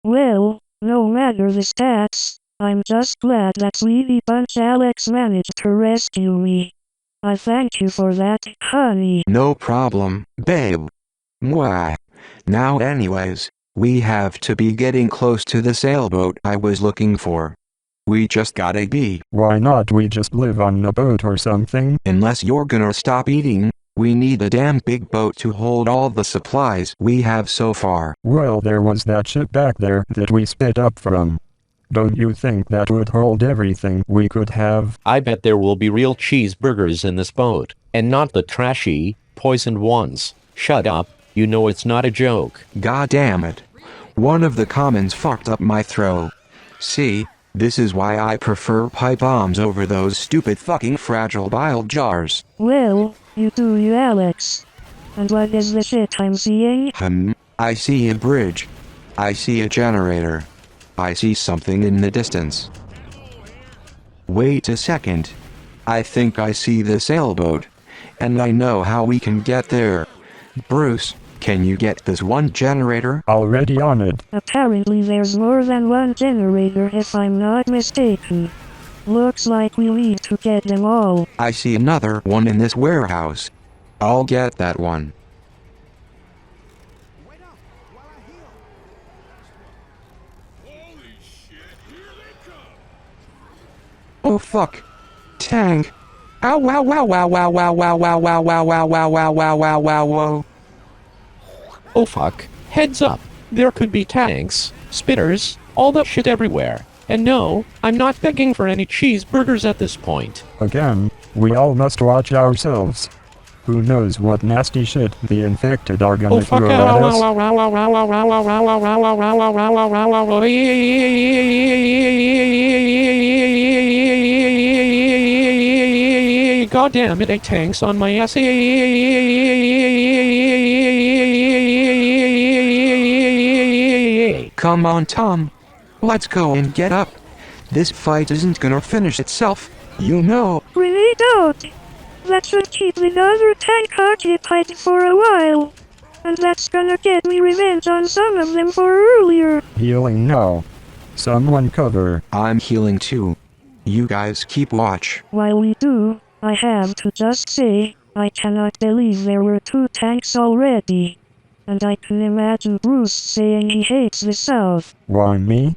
Well, no matter the stats, I'm just glad that Sweetie Bunch Alex managed to rescue me. I thank you for that, honey. No problem, babe. Mwah. Now anyways, we have to be getting close to the sailboat I was looking for. We just gotta be. Why not we just live on a boat or something? Unless you're gonna stop eating, we need a damn big boat to hold all the supplies we have so far. Well, there was that ship back there that we split up from. Don't you think that would hold everything we could have? I bet there will be real cheeseburgers in this boat, and not the trashy, poisoned ones. Shut up, you know it's not a joke. God damn it. One of the commons fucked up my throw. See, this is why I prefer pipe bombs over those stupid fucking fragile bile jars. Well, you do you, Alex. And what is the shit I'm seeing? I see a bridge. I see a generator. I see something in the distance. Wait a second. I think I see the sailboat. And I know how we can get there. Bruce, can you get this one generator? Already on it. Apparently there's more than one generator if I'm not mistaken. Looks like we need to get them all. I see another one in this warehouse. I'll get that one. Oh fuck. Tank. Ow wow wow wow wow wow wow wow wow wow wow wow wow wow wow wow wow. Oh fuck, heads up. There could be tanks, spitters, all that shit everywhere. And no, I'm not begging for any cheeseburgers at this point. Again, we all must watch ourselves. Who knows what nasty shit the infected are gonna throw at us? God damn it, tanks on my ass. Come on, Tom. Let's go and get up. This fight isn't gonna finish itself, you know. Really don't. That should keep the other tank occupied for a while. And that's gonna get me revenge on some of them for earlier. Healing now. Someone cover. I'm healing too. You guys keep watch. While we do, I have to just say, I cannot believe there were 2 tanks already. And I can imagine Bruce saying he hates the South. Why me?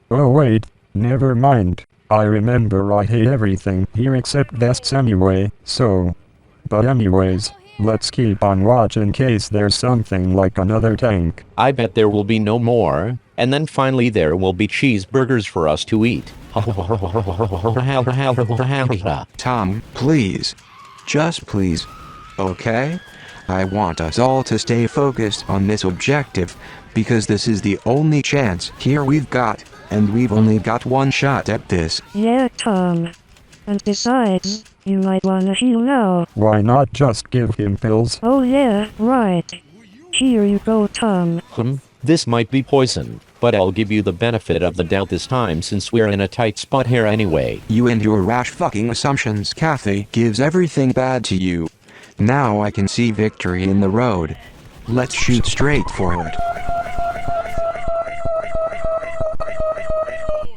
Oh wait, never mind. I remember I hate everything here except vests anyway, so. But anyways, let's keep on watch in case there's something like another tank. I bet there will be no more, and then finally there will be cheeseburgers for us to eat. Tom, please. Just please. Okay? I want us all to stay focused on this objective, because this is the only chance here we've got, and we've only got one shot at this. Yeah, Tom. And besides, you might wanna heal now. Why not just give him pills? Oh yeah, right. Here you go, Tom. This might be poison, but I'll give you the benefit of the doubt this time since we're in a tight spot here anyway. You and your rash fucking assumptions, Kathy, gives everything bad to you. Now I can see victory in the road. Let's shoot straight for it.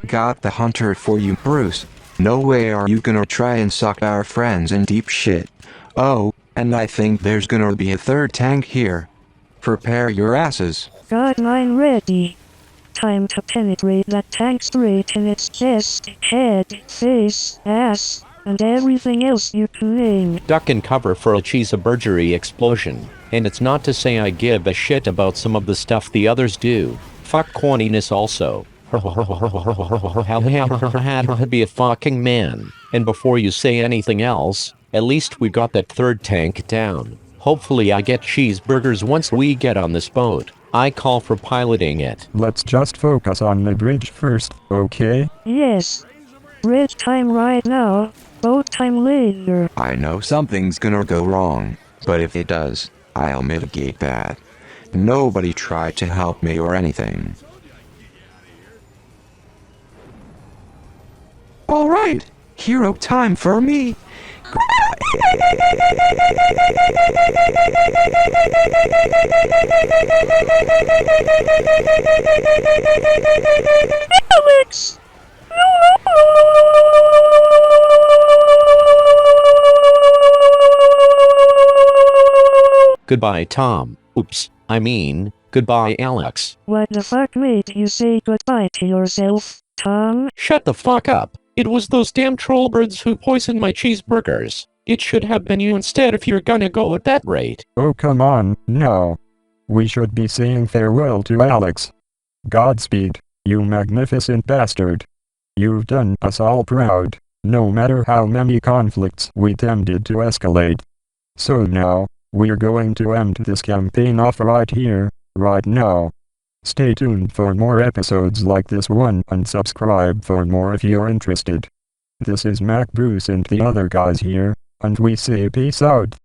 Got the hunter for you, Bruce. No way are you gonna try and suck our friends in deep shit. Oh, and I think there's gonna be a 3rd tank here. Prepare your asses. Got mine ready. Time to penetrate that tank straight in its chest, head, face, ass, and everything else you can name. Duck and cover for a cheeseburgery explosion. And it's not to say I give a shit about some of the stuff the others do. Fuck corniness also. Be a fucking man. And before you say anything else, at least we got that 3rd tank down. Hopefully I get cheeseburgers once we get on this boat. I call for piloting it. Let's just focus on the bridge first, okay? Yes. Bridge time right now, boat time later. I know something's gonna go wrong, but if it does, I'll mitigate that. Nobody tried to help me or anything. Alright, hero time for me. Alex! Goodbye, Tom. Oops, I mean, goodbye, Alex. What the fuck made you say goodbye to yourself, Tom? Shut the fuck up. It was those damn troll birds who poisoned my cheeseburgers. It should have been you instead if you're gonna go at that rate. Oh come on, no. We should be saying farewell to Alex. Godspeed, you magnificent bastard. You've done us all proud, no matter how many conflicts we tempted to escalate. So now, we're going to end this campaign off right here, right now. Stay tuned for more episodes like this one and subscribe for more if you're interested. This is Mac Bruce and the other guys here, and we say peace out.